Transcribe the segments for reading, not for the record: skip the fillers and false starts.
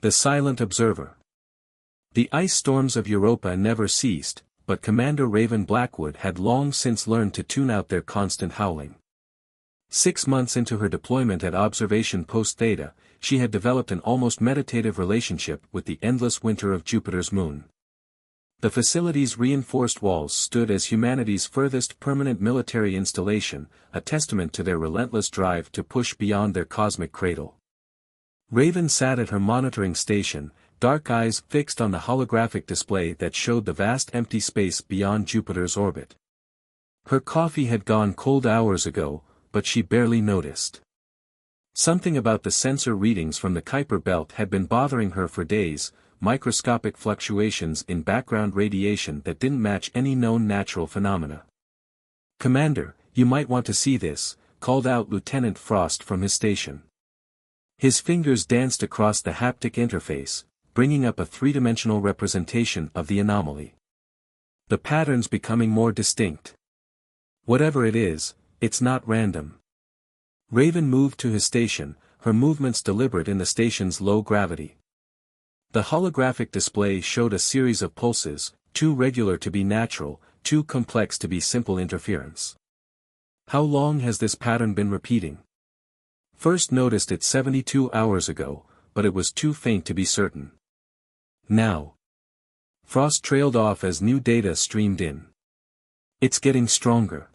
The silent observer. The ice storms of Europa never ceased, but Commander Raven Blackwood had long since learned to tune out their constant howling. 6 months into her deployment at Observation Post Theta, she had developed an almost meditative relationship with the endless winter of Jupiter's moon. The facility's reinforced walls stood as humanity's furthest permanent military installation, a testament to their relentless drive to push beyond their cosmic cradle. Raven sat at her monitoring station, dark eyes fixed on the holographic display that showed the vast empty space beyond Jupiter's orbit. Her coffee had gone cold hours ago, but she barely noticed. Something about the sensor readings from the Kuiper belt had been bothering her for days, microscopic fluctuations in background radiation that didn't match any known natural phenomena. "Commander, you might want to see this," called out Lieutenant Frost from his station. His fingers danced across the haptic interface, bringing up a three-dimensional representation of the anomaly. The pattern's becoming more distinct. "Whatever it is, it's not random." Raven moved to his station, her movements deliberate in the station's low gravity. The holographic display showed a series of pulses, too regular to be natural, too complex to be simple interference. "How long has this pattern been repeating?" "First noticed it 72 hours ago, but it was too faint to be certain." "Now." Frost trailed off as new data streamed in. "It's getting stronger."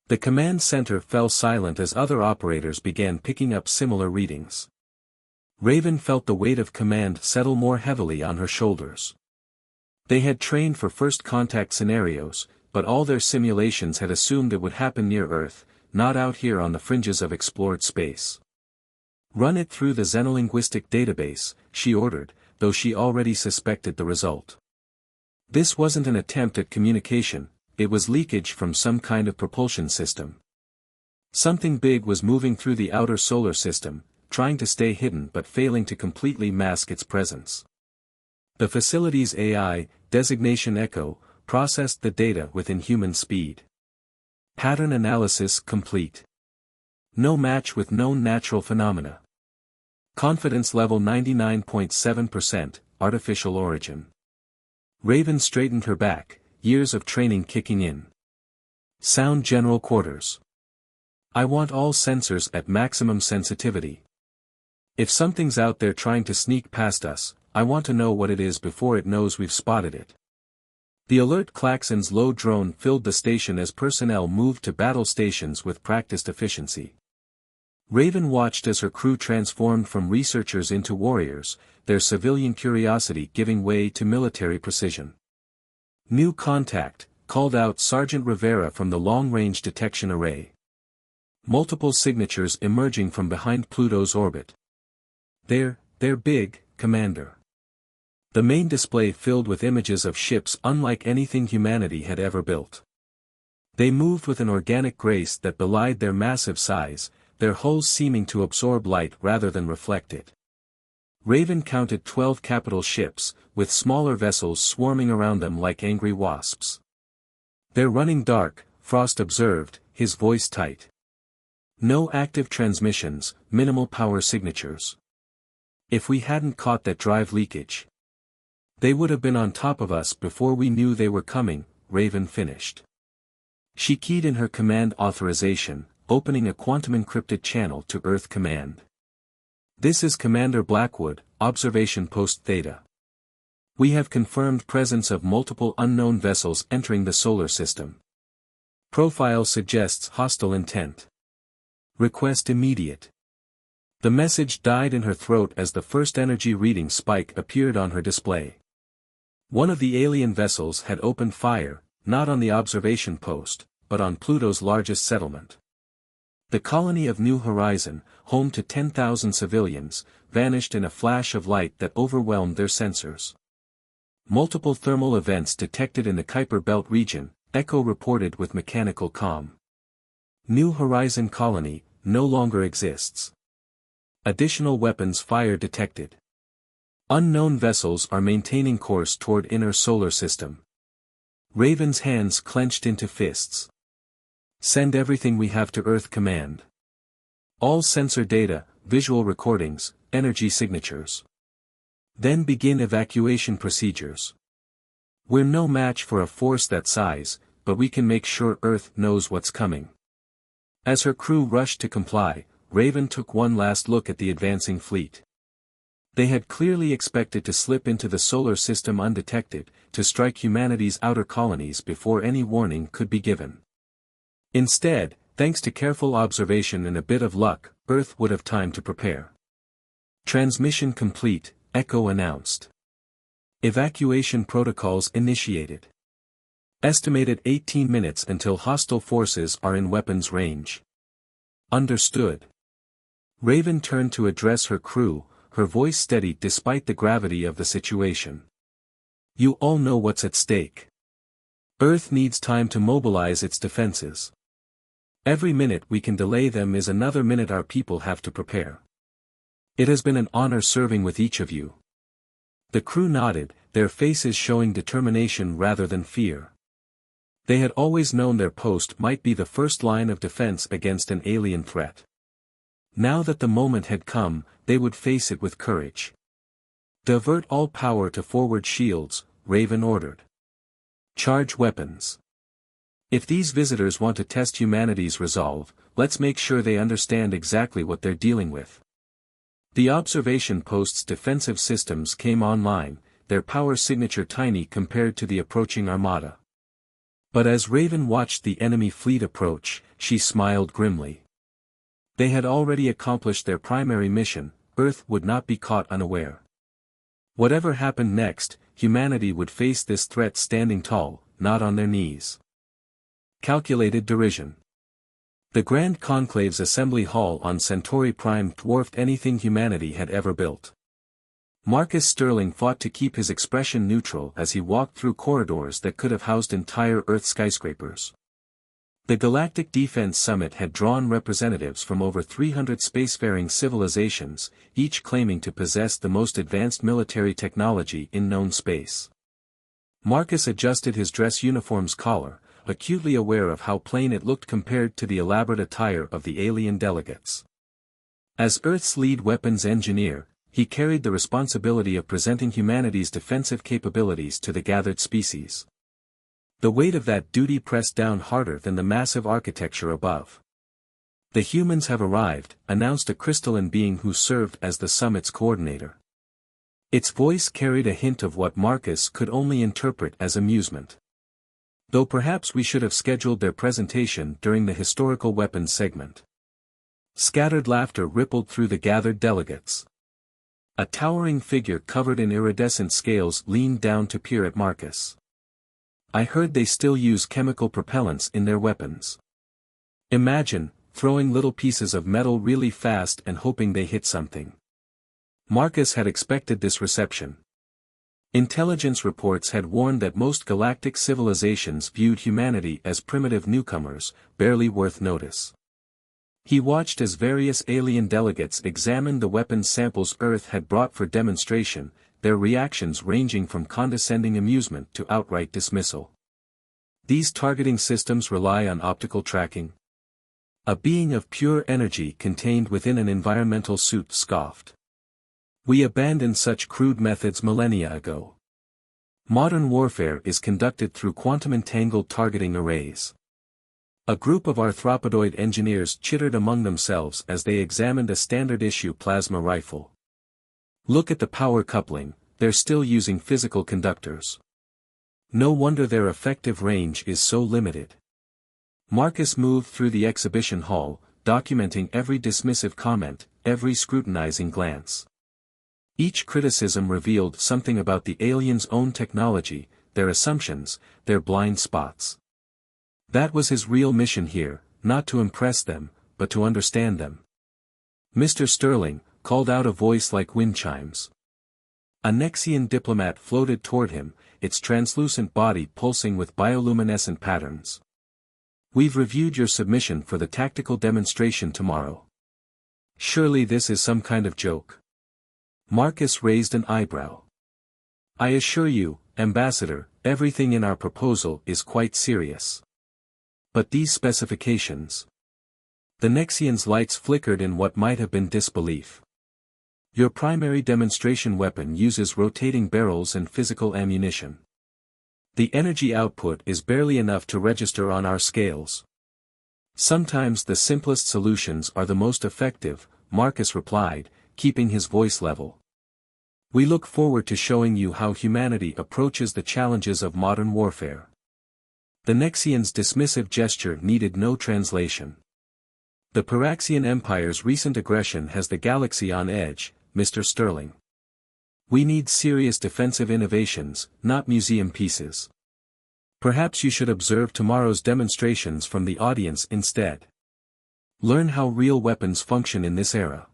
The command center fell silent as other operators began picking up similar readings. Raven felt the weight of command settle more heavily on her shoulders. They had trained for first contact scenarios, but all their simulations had assumed it would happen near Earth, not out here on the fringes of explored space. "Run it through the xenolinguistic database," she ordered, though she already suspected the result. This wasn't an attempt at communication, it was leakage from some kind of propulsion system. Something big was moving through the outer solar system, trying to stay hidden but failing to completely mask its presence. The facility's AI, designation Echo, processed the data with inhuman speed. Pattern analysis complete. No match with known natural phenomena. Confidence level 99.7%, artificial origin. Raven straightened her back, years of training kicking in. Sound General Quarters. "I want all sensors at maximum sensitivity. If something's out there trying to sneak past us, I want to know what it is before it knows we've spotted it." The alert klaxon's low drone filled the station as personnel moved to battle stations with practiced efficiency. Raven watched as her crew transformed from researchers into warriors, their civilian curiosity giving way to military precision. "New contact," called out Sergeant Rivera from the long-range detection array. Multiple signatures emerging from behind Pluto's orbit. They're big, Commander." The main display filled with images of ships unlike anything humanity had ever built. They moved with an organic grace that belied their massive size, their hulls seeming to absorb light rather than reflect it. Raven counted 12 capital ships, with smaller vessels swarming around them like angry wasps. "They're running dark," Frost observed, his voice tight. "No active transmissions, minimal power signatures. If we hadn't caught that drive leakage, they would have been on top of us before we knew they were coming," Raven finished. She keyed in her command authorization, opening a quantum-encrypted channel to Earth Command. "This is Commander Blackwood, Observation Post Theta. We have confirmed presence of multiple unknown vessels entering the solar system. Profile suggests hostile intent. Request immediate." The message died in her throat as the first energy reading spike appeared on her display. One of the alien vessels had opened fire, not on the observation post, but on Pluto's largest settlement. The colony of New Horizon, home to 10,000 civilians, vanished in a flash of light that overwhelmed their sensors. Multiple thermal events detected in the Kuiper Belt region, Echo reported with mechanical calm. New Horizon colony no longer exists. Additional weapons fire detected. Unknown vessels are maintaining course toward inner solar system. Raven's hands clenched into fists. "Send everything we have to Earth Command. All sensor data, visual recordings, energy signatures. Then begin evacuation procedures. We're no match for a force that size, but we can make sure Earth knows what's coming. As her crew rushed to comply, Raven took one last look at the advancing fleet. They had clearly expected to slip into the solar system undetected, to strike humanity's outer colonies before any warning could be given. Instead, thanks to careful observation and a bit of luck, Earth would have time to prepare. Transmission complete, Echo announced. Evacuation protocols initiated. Estimated 18 minutes until hostile forces are in weapons range. Understood. Raven turned to address her crew, her voice steady despite the gravity of the situation. You all know what's at stake. Earth needs time to mobilize its defenses. Every minute we can delay them is another minute our people have to prepare. It has been an honor serving with each of you. The crew nodded, their faces showing determination rather than fear. They had always known their post might be the first line of defense against an alien threat. Now that the moment had come, they would face it with courage. Divert all power to forward shields, Raven ordered. Charge weapons. If these visitors want to test humanity's resolve, let's make sure they understand exactly what they're dealing with. The observation post's defensive systems came online, their power signature tiny compared to the approaching armada. But as Raven watched the enemy fleet approach, she smiled grimly. They had already accomplished their primary mission, Earth would not be caught unaware. Whatever happened next, humanity would face this threat standing tall, not on their knees. Calculated derision. The Grand Conclave's assembly hall on Centauri Prime dwarfed anything humanity had ever built. Marcus Sterling fought to keep his expression neutral as he walked through corridors that could have housed entire Earth skyscrapers. The Galactic Defense Summit had drawn representatives from over 300 spacefaring civilizations, each claiming to possess the most advanced military technology in known space. Marcus adjusted his dress uniform's collar, acutely aware of how plain it looked compared to the elaborate attire of the alien delegates. As Earth's lead weapons engineer, he carried the responsibility of presenting humanity's defensive capabilities to the gathered species. The weight of that duty pressed down harder than the massive architecture above. The humans have arrived, announced a crystalline being who served as the summit's coordinator. Its voice carried a hint of what Marcus could only interpret as amusement. Though perhaps we should have scheduled their presentation during the historical weapons segment. Scattered laughter rippled through the gathered delegates. A towering figure covered in iridescent scales leaned down to peer at Marcus. I heard they still use chemical propellants in their weapons. Imagine, throwing little pieces of metal really fast and hoping they hit something. Marcus had expected this reception. Intelligence reports had warned that most galactic civilizations viewed humanity as primitive newcomers, barely worth notice. He watched as various alien delegates examined the weapons samples Earth had brought for demonstration, their reactions ranging from condescending amusement to outright dismissal. These targeting systems rely on optical tracking. A being of pure energy contained within an environmental suit scoffed. We abandoned such crude methods millennia ago. Modern warfare is conducted through quantum-entangled targeting arrays. A group of arthropodoid engineers chittered among themselves as they examined a standard-issue plasma rifle. Look at the power coupling, they're still using physical conductors. No wonder their effective range is so limited. Marcus moved through the exhibition hall, documenting every dismissive comment, every scrutinizing glance. Each criticism revealed something about the aliens' own technology, their assumptions, their blind spots. That was his real mission here, not to impress them, but to understand them. Mr. Sterling, called out a voice like wind chimes. A Nexian diplomat floated toward him, its translucent body pulsing with bioluminescent patterns. We've reviewed your submission for the tactical demonstration tomorrow. Surely this is some kind of joke. Marcus raised an eyebrow. I assure you, Ambassador, everything in our proposal is quite serious. But these specifications. The Nexian's lights flickered in what might have been disbelief. Your primary demonstration weapon uses rotating barrels and physical ammunition. The energy output is barely enough to register on our scales. Sometimes the simplest solutions are the most effective, Marcus replied, keeping his voice level. We look forward to showing you how humanity approaches the challenges of modern warfare. The Nexian's dismissive gesture needed no translation. The Piraxian Empire's recent aggression has the galaxy on edge, Mr. Sterling. We need serious defensive innovations, not museum pieces. Perhaps you should observe tomorrow's demonstrations from the audience instead. Learn how real weapons function in this era.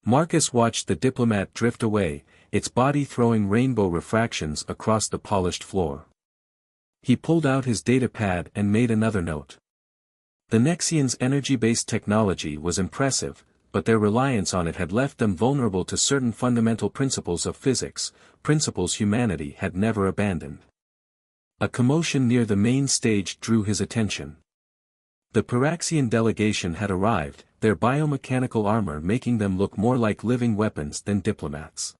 Marcus watched the diplomat drift away, its body throwing rainbow refractions across the polished floor. He pulled out his data pad and made another note. The Nexians' energy-based technology was impressive, but their reliance on it had left them vulnerable to certain fundamental principles of physics, principles humanity had never abandoned. A commotion near the main stage drew his attention. The Piraxian delegation had arrived, their biomechanical armor making them look more like living weapons than diplomats.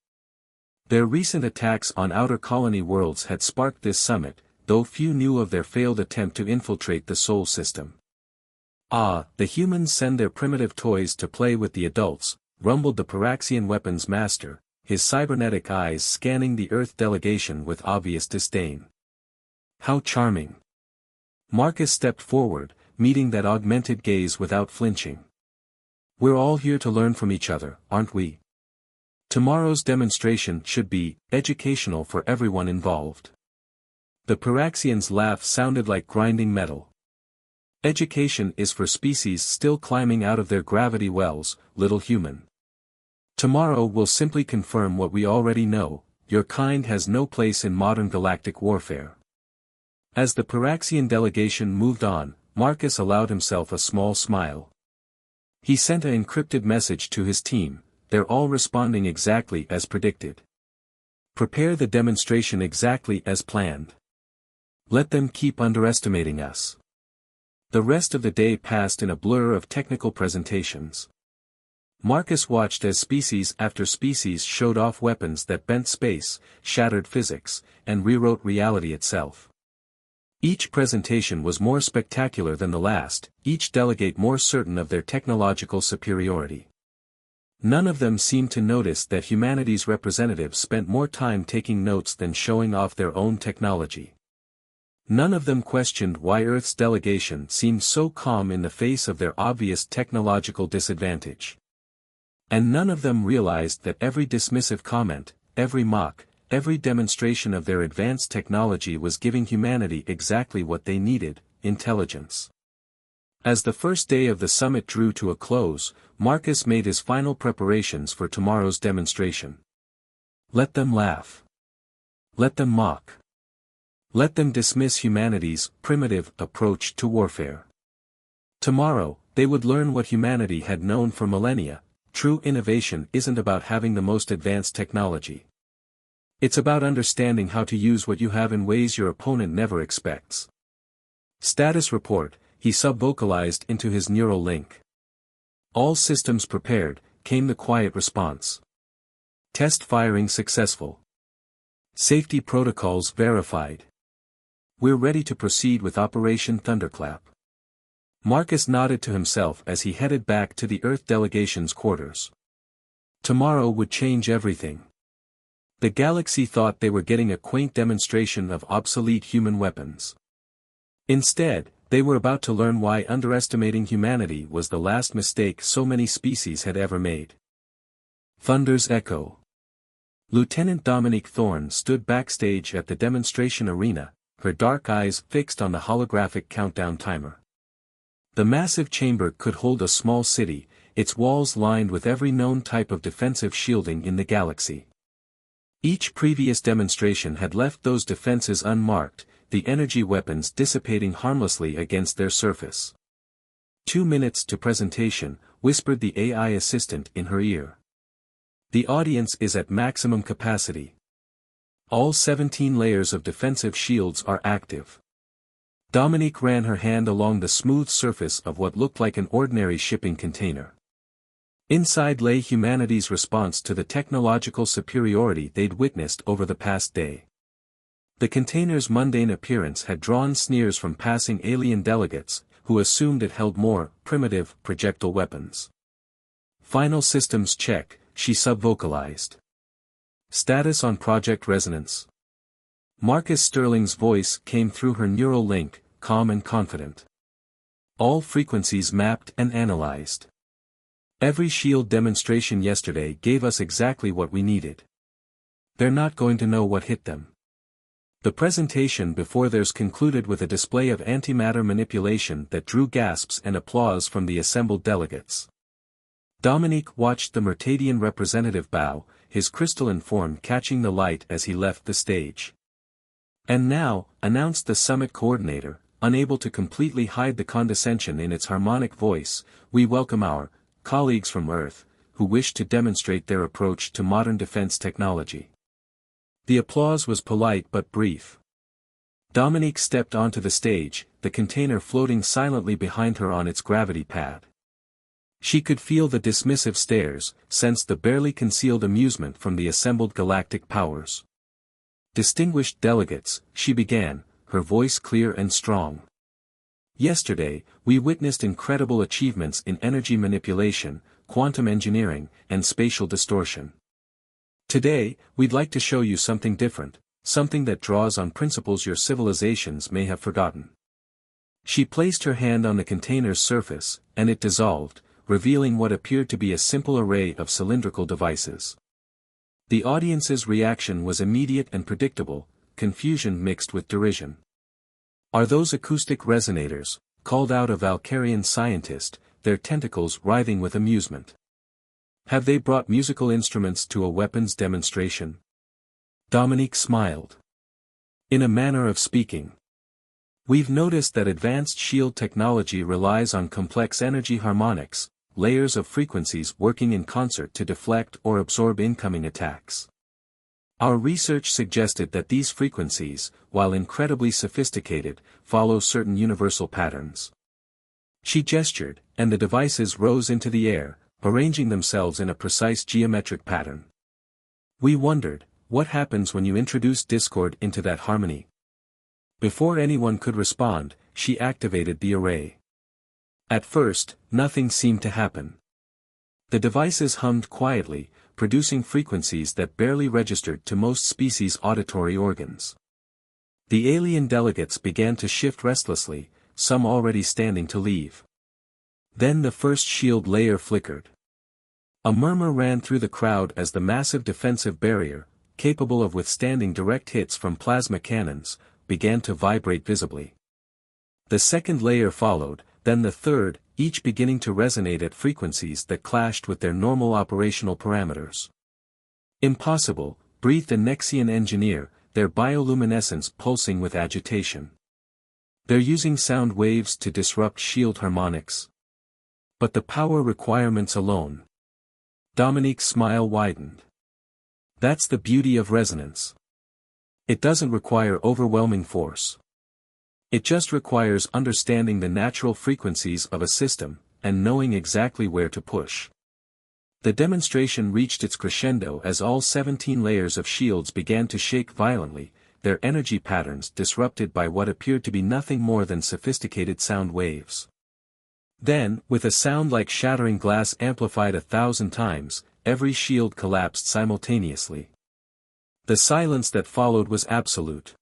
Their recent attacks on outer colony worlds had sparked this summit, though few knew of their failed attempt to infiltrate the Sol system. Ah, the humans send their primitive toys to play with the adults, rumbled the Piraxian weapons master, his cybernetic eyes scanning the Earth delegation with obvious disdain. How charming. Marcus stepped forward, meeting that augmented gaze without flinching. We're all here to learn from each other, aren't we? Tomorrow's demonstration should be educational for everyone involved. The Piraxian's laugh sounded like grinding metal. Education is for species still climbing out of their gravity wells, little human. Tomorrow will simply confirm what we already know, your kind has no place in modern galactic warfare. As the Piraxian delegation moved on, Marcus allowed himself a small smile. He sent an encrypted message to his team, they're all responding exactly as predicted. Prepare the demonstration exactly as planned. Let them keep underestimating us. The rest of the day passed in a blur of technical presentations. Marcus watched as species after species showed off weapons that bent space, shattered physics, and rewrote reality itself. Each presentation was more spectacular than the last, each delegate more certain of their technological superiority. None of them seemed to notice that humanity's representatives spent more time taking notes than showing off their own technology. None of them questioned why Earth's delegation seemed so calm in the face of their obvious technological disadvantage. And none of them realized that every dismissive comment, every mock, every demonstration of their advanced technology was giving humanity exactly what they needed, intelligence. As the first day of the summit drew to a close, Marcus made his final preparations for tomorrow's demonstration. Let them laugh. Let them mock. Let them dismiss humanity's primitive approach to warfare. Tomorrow, they would learn what humanity had known for millennia. True innovation isn't about having the most advanced technology. It's about understanding how to use what you have in ways your opponent never expects. Status report, he sub-vocalized into his neural link. All systems prepared, came the quiet response. Test firing successful. Safety protocols verified. We're ready to proceed with Operation Thunderclap. Marcus nodded to himself as he headed back to the Earth delegation's quarters. Tomorrow would change everything. The galaxy thought they were getting a quaint demonstration of obsolete human weapons. Instead, they were about to learn why underestimating humanity was the last mistake so many species had ever made. Thunder's echo. Lieutenant Dominique Thorne stood backstage at the demonstration arena, her dark eyes fixed on the holographic countdown timer. The massive chamber could hold a small city, its walls lined with every known type of defensive shielding in the galaxy. Each previous demonstration had left those defenses unmarked, the energy weapons dissipating harmlessly against their surface. 2 minutes to presentation, whispered the AI assistant in her ear. The audience is at maximum capacity. All 17 layers of defensive shields are active. Dominique ran her hand along the smooth surface of what looked like an ordinary shipping container. Inside lay humanity's response to the technological superiority they'd witnessed over the past day. The container's mundane appearance had drawn sneers from passing alien delegates, who assumed it held more primitive projectile weapons. "Final systems check," she subvocalized. "Status on Project Resonance." Marcus Sterling's voice came through her neural link, calm and confident. "All frequencies mapped and analyzed. Every shield demonstration yesterday gave us exactly what we needed. They're not going to know what hit them." The presentation before theirs concluded with a display of antimatter manipulation that drew gasps and applause from the assembled delegates. Dominique watched the Mertadian representative bow, his crystalline form catching the light as he left the stage. "And now," announced the summit coordinator, unable to completely hide the condescension in its harmonic voice, "we welcome our colleagues from Earth, who wish to demonstrate their approach to modern defense technology." The applause was polite but brief. Dominique stepped onto the stage, the container floating silently behind her on its gravity pad. She could feel the dismissive stares, sensed the barely concealed amusement from the assembled galactic powers. "Distinguished delegates," she began, her voice clear and strong. "Yesterday, we witnessed incredible achievements in energy manipulation, quantum engineering, and spatial distortion. Today, we'd like to show you something different, something that draws on principles your civilizations may have forgotten." She placed her hand on the container's surface, and it dissolved, revealing what appeared to be a simple array of cylindrical devices. The audience's reaction was immediate and predictable, confusion mixed with derision. "Are those acoustic resonators?" called out a Valkyrian scientist, their tentacles writhing with amusement. "Have they brought musical instruments to a weapons demonstration?" Dominique smiled. "In a manner of speaking. We've noticed that advanced shield technology relies on complex energy harmonics, layers of frequencies working in concert to deflect or absorb incoming attacks. Our research suggested that these frequencies, while incredibly sophisticated, follow certain universal patterns." She gestured, and the devices rose into the air, arranging themselves in a precise geometric pattern. "We wondered, what happens when you introduce discord into that harmony?" Before anyone could respond, she activated the array. At first, nothing seemed to happen. The devices hummed quietly, producing frequencies that barely registered to most species' auditory organs. The alien delegates began to shift restlessly, some already standing to leave. Then the first shield layer flickered. A murmur ran through the crowd as the massive defensive barrier, capable of withstanding direct hits from plasma cannons, began to vibrate visibly. The second layer followed, then the third, each beginning to resonate at frequencies that clashed with their normal operational parameters. "Impossible," breathed a Nexian engineer, their bioluminescence pulsing with agitation. "They're using sound waves to disrupt shield harmonics. But the power requirements alone." Dominique's smile widened. "That's the beauty of resonance. It doesn't require overwhelming force. It just requires understanding the natural frequencies of a system, and knowing exactly where to push." The demonstration reached its crescendo as all 17 layers of shields began to shake violently, their energy patterns disrupted by what appeared to be nothing more than sophisticated sound waves. Then, with a sound like shattering glass amplified 1,000 times, every shield collapsed simultaneously. The silence that followed was absolute.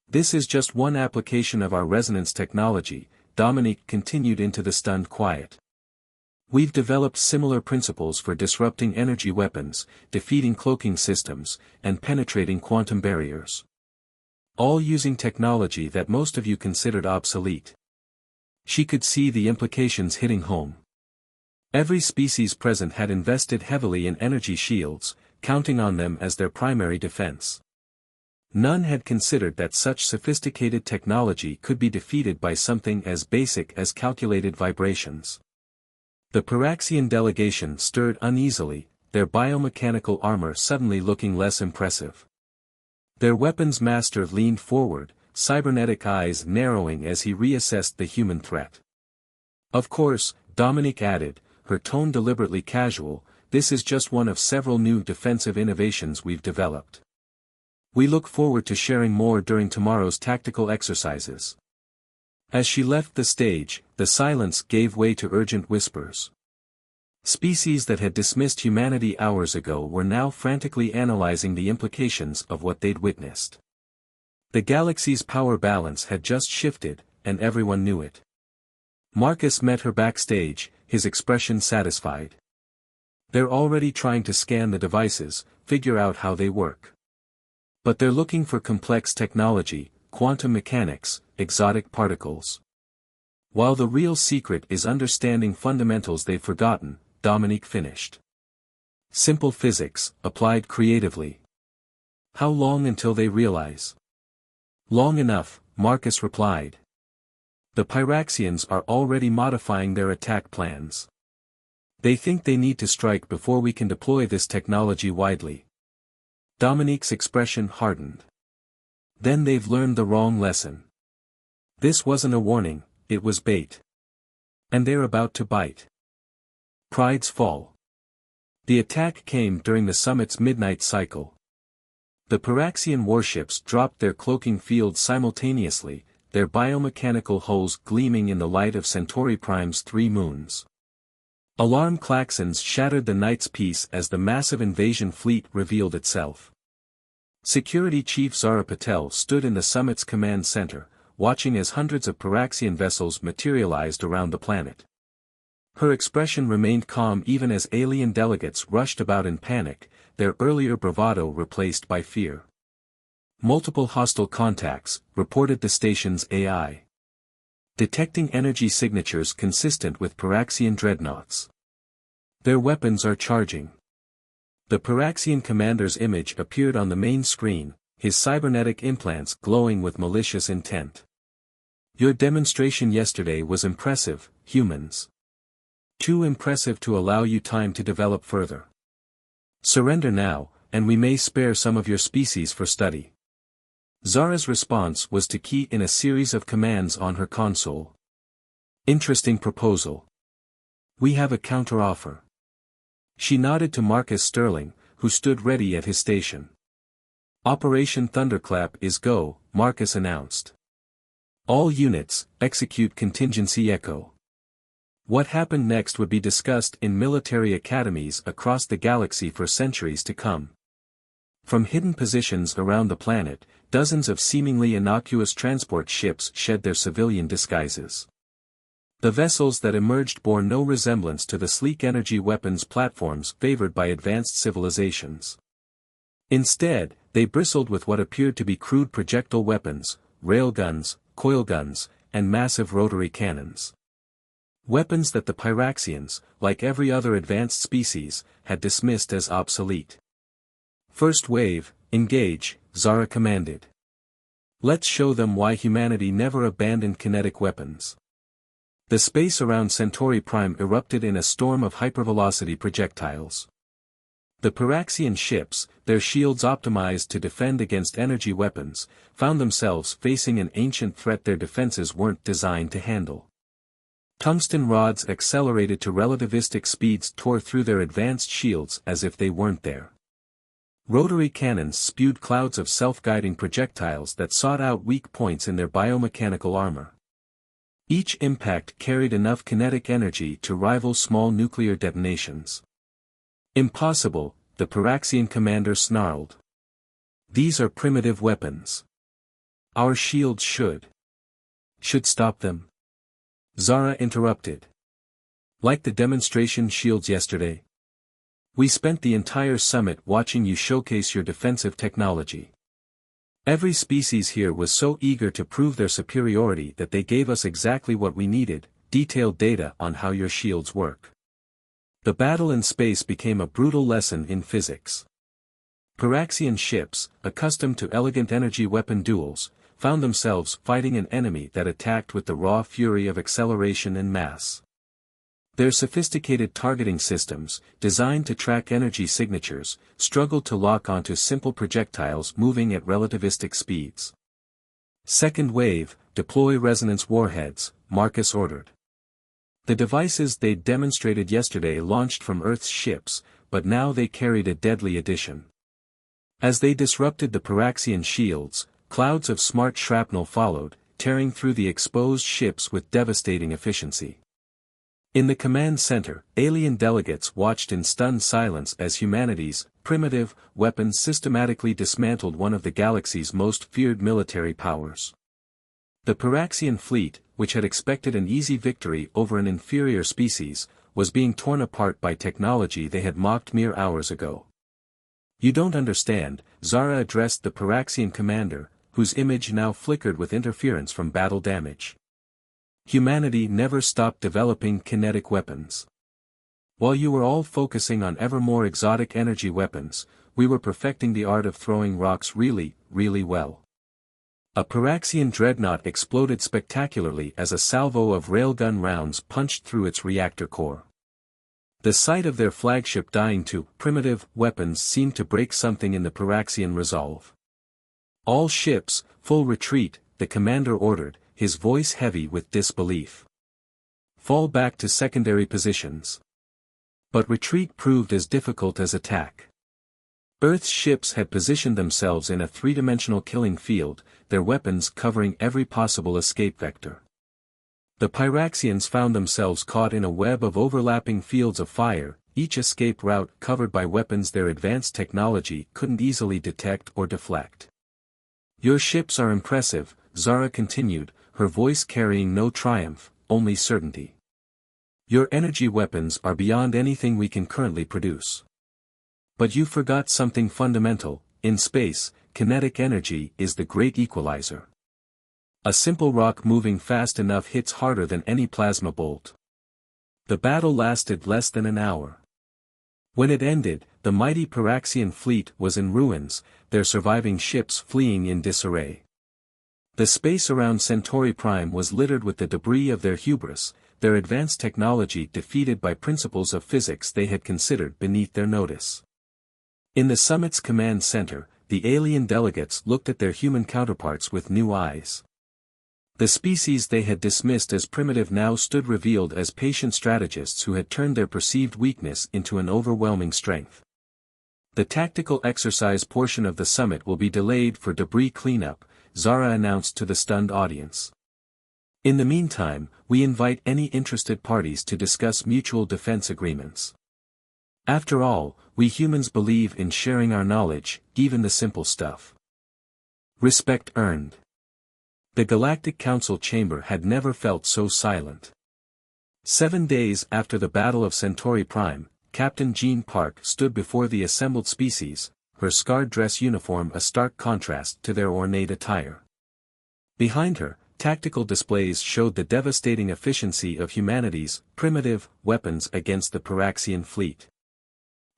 "This is just one application of our resonance technology," Dominique continued into the stunned quiet. "We've developed similar principles for disrupting energy weapons, defeating cloaking systems, and penetrating quantum barriers. All using technology that most of you considered obsolete." She could see the implications hitting home. Every species present had invested heavily in energy shields, counting on them as their primary defense. None had considered that such sophisticated technology could be defeated by something as basic as calculated vibrations. The Piraxian delegation stirred uneasily, their biomechanical armor suddenly looking less impressive. Their weapons master leaned forward, cybernetic eyes narrowing as he reassessed the human threat. "Of course," Dominique added, her tone deliberately casual, "This is just one of several new defensive innovations we've developed. We look forward to sharing more during tomorrow's tactical exercises." As she left the stage, the silence gave way to urgent whispers. Species that had dismissed humanity hours ago were now frantically analyzing the implications of what they'd witnessed. The galaxy's power balance had just shifted, and everyone knew it. Marcus met her backstage, his expression satisfied. "They're already trying to scan the devices, figure out how they work. But they're looking for complex technology, quantum mechanics, exotic particles. While the real secret is understanding fundamentals they've forgotten," Dominique finished. "Simple physics, applied creatively. How long until they realize?" "Long enough," Marcus replied. "The Pyraxians are already modifying their attack plans. They think they need to strike before we can deploy this technology widely." Dominique's expression hardened. "Then they've learned the wrong lesson. This wasn't a warning, it was bait. And they're about to bite." Pride's fall. The attack came during the summit's midnight cycle. The Pyraxian warships dropped their cloaking fields simultaneously, their biomechanical hulls gleaming in the light of Centauri Prime's 3 moons. Alarm klaxons shattered the night's peace as the massive invasion fleet revealed itself. Security Chief Zara Patel stood in the summit's command center, watching as hundreds of Pyraxian vessels materialized around the planet. Her expression remained calm even as alien delegates rushed about in panic, their earlier bravado replaced by fear. "Multiple hostile contacts," reported the station's AI. "Detecting energy signatures consistent with Pyraxian dreadnoughts. Their weapons are charging." The Pyraxian commander's image appeared on the main screen, his cybernetic implants glowing with malicious intent. "Your demonstration yesterday was impressive, humans. Too impressive to allow you time to develop further. Surrender now, and we may spare some of your species for study." Zara's response was to key in a series of commands on her console. "Interesting proposal. We have a counteroffer." She nodded to Marcus Sterling, who stood ready at his station. "Operation Thunderclap is go," Marcus announced. "All units, execute contingency echo." What happened next would be discussed in military academies across the galaxy for centuries to come. From hidden positions around the planet, dozens of seemingly innocuous transport ships shed their civilian disguises. The vessels that emerged bore no resemblance to the sleek energy weapons platforms favored by advanced civilizations. Instead, they bristled with what appeared to be crude projectile weapons, railguns, coilguns, and massive rotary cannons. Weapons that the Pyraxians, like every other advanced species, had dismissed as obsolete. "First wave, engage," Zara commanded. "Let's show them why humanity never abandoned kinetic weapons." The space around Centauri Prime erupted in a storm of hypervelocity projectiles. The Pyraxian ships, their shields optimized to defend against energy weapons, found themselves facing an ancient threat their defenses weren't designed to handle. Tungsten rods accelerated to relativistic speeds tore through their advanced shields as if they weren't there. Rotary cannons spewed clouds of self-guiding projectiles that sought out weak points in their biomechanical armor. Each impact carried enough kinetic energy to rival small nuclear detonations. "Impossible," the Pyraxian commander snarled. "These are primitive weapons. Our shields should stop them." Zara interrupted. "Like the demonstration shields yesterday? We spent the entire summit watching you showcase your defensive technology. Every species here was so eager to prove their superiority that they gave us exactly what we needed, detailed data on how your shields work. The battle in space became a brutal lesson in physics. Pyraxian ships, accustomed to elegant energy weapon duels, found themselves fighting an enemy that attacked with the raw fury of acceleration and mass. Their sophisticated targeting systems, designed to track energy signatures, struggled to lock onto simple projectiles moving at relativistic speeds. "Second wave, deploy resonance warheads," Marcus ordered. The devices they'd demonstrated yesterday launched from Earth's ships, but now they carried a deadly addition. As they disrupted the Pyraxian shields, clouds of smart shrapnel followed, tearing through the exposed ships with devastating efficiency. In the command center, alien delegates watched in stunned silence as humanity's primitive weapons systematically dismantled one of the galaxy's most feared military powers. The Pyraxian fleet, which had expected an easy victory over an inferior species, was being torn apart by technology they had mocked mere hours ago. "You don't understand," Zara addressed the Pyraxian commander, whose image now flickered with interference from battle damage. "Humanity never stopped developing kinetic weapons. While you were all focusing on ever more exotic energy weapons, we were perfecting the art of throwing rocks really, really well." A Pyraxian dreadnought exploded spectacularly as a salvo of railgun rounds punched through its reactor core. The sight of their flagship dying to primitive weapons seemed to break something in the Pyraxian resolve. "All ships, full retreat," the commander ordered, his voice heavy with disbelief. "Fall back to secondary positions." But retreat proved as difficult as attack. Earth's ships had positioned themselves in a three-dimensional killing field, their weapons covering every possible escape vector. The Pyraxians found themselves caught in a web of overlapping fields of fire, each escape route covered by weapons their advanced technology couldn't easily detect or deflect. "Your ships are impressive," Zara continued, her voice carrying no triumph, only certainty. "Your energy weapons are beyond anything we can currently produce. But you forgot something fundamental: in space, kinetic energy is the great equalizer. A simple rock moving fast enough hits harder than any plasma bolt." The battle lasted less than an hour. When it ended, the mighty Pyraxian fleet was in ruins, their surviving ships fleeing in disarray. The space around Centauri Prime was littered with the debris of their hubris, their advanced technology defeated by principles of physics they had considered beneath their notice. In the summit's command center, the alien delegates looked at their human counterparts with new eyes. The species they had dismissed as primitive now stood revealed as patient strategists who had turned their perceived weakness into an overwhelming strength. "The tactical exercise portion of the summit will be delayed for debris cleanup," Zara announced to the stunned audience. "In the meantime, we invite any interested parties to discuss mutual defense agreements. After all, we humans believe in sharing our knowledge, even the simple stuff." Respect earned. The Galactic Council chamber had never felt so silent. 7 days after the Battle of Centauri Prime, Captain Jean Park stood before the assembled species, her scarred dress uniform a stark contrast to their ornate attire. Behind her, tactical displays showed the devastating efficiency of humanity's primitive weapons against the Pyraxian fleet.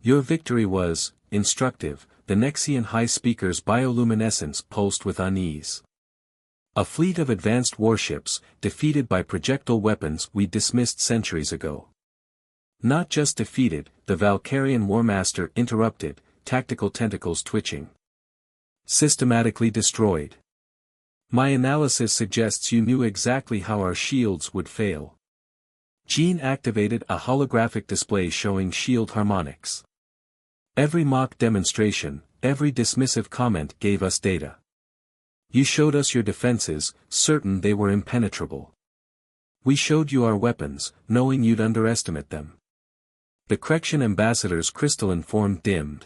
"Your victory was instructive," the Nexian High Speaker's bioluminescence pulsed with unease. "A fleet of advanced warships, defeated by projectile weapons we dismissed centuries ago." "Not just defeated," the Valkyrian Warmaster interrupted, tactical tentacles twitching. "Systematically destroyed. My analysis suggests you knew exactly how our shields would fail." Jean activated a holographic display showing shield harmonics. "Every mock demonstration, every dismissive comment gave us data. You showed us your defenses, certain they were impenetrable. We showed you our weapons, knowing you'd underestimate them." The Crexian ambassador's crystalline form dimmed.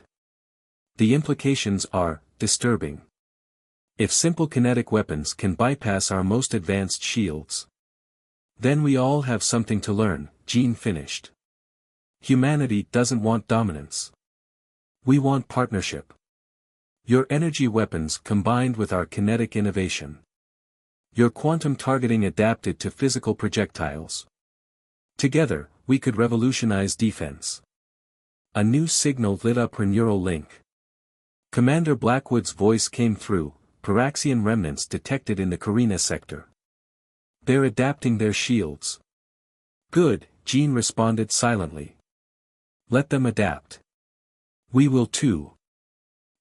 "The implications are disturbing. If simple kinetic weapons can bypass our most advanced shields, then we all have something to learn," Jean finished. "Humanity doesn't want dominance. We want partnership. Your energy weapons combined with our kinetic innovation. Your quantum targeting adapted to physical projectiles. Together, we could revolutionize defense." A new signal lit up her neural link. Commander Blackwood's voice came through, Pyraxian remnants detected in the Carina sector. "They're adapting their shields." "Good," Jean responded silently. "Let them adapt. We will too."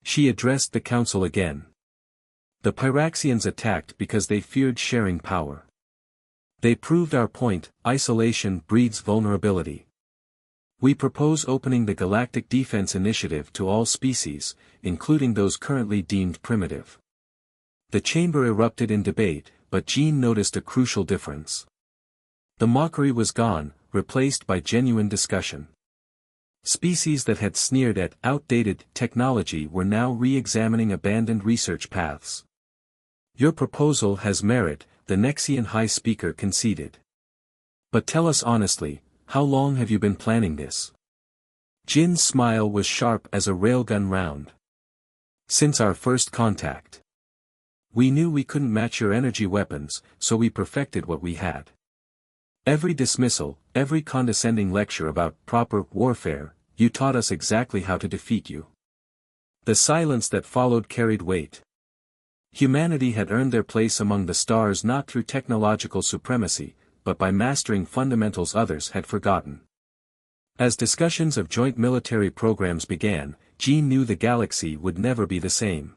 She addressed the council again. The Pyraxians attacked because they feared sharing power. They proved our point: isolation breeds vulnerability. We propose opening the Galactic Defense Initiative to all species, including those currently deemed primitive. The chamber erupted in debate, but Jean noticed a crucial difference. The mockery was gone, replaced by genuine discussion. Species that had sneered at outdated technology were now re-examining abandoned research paths. Your proposal has merit, the Nexian High Speaker conceded. But tell us honestly, how long have you been planning this? Jin's smile was sharp as a railgun round. Since our first contact. We knew we couldn't match your energy weapons, so we perfected what we had. Every dismissal, every condescending lecture about proper warfare, you taught us exactly how to defeat you. The silence that followed carried weight. Humanity had earned their place among the stars not through technological supremacy, but by mastering fundamentals others had forgotten. As discussions of joint military programs began, Jean knew the galaxy would never be the same.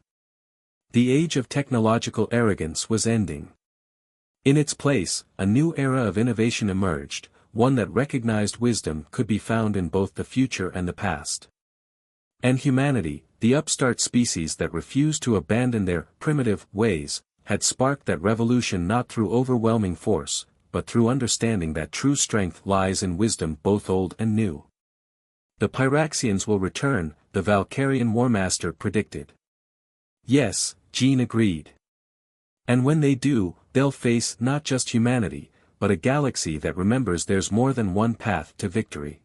The age of technological arrogance was ending. In its place, a new era of innovation emerged, one that recognized wisdom could be found in both the future and the past. And humanity, the upstart species that refused to abandon their primitive ways, had sparked that revolution not through overwhelming force, but through understanding that true strength lies in wisdom both old and new. The Pyraxians will return, the Valkyrian Warmaster predicted. Yes, Jean agreed. And when they do, they'll face not just humanity, but a galaxy that remembers there's more than one path to victory.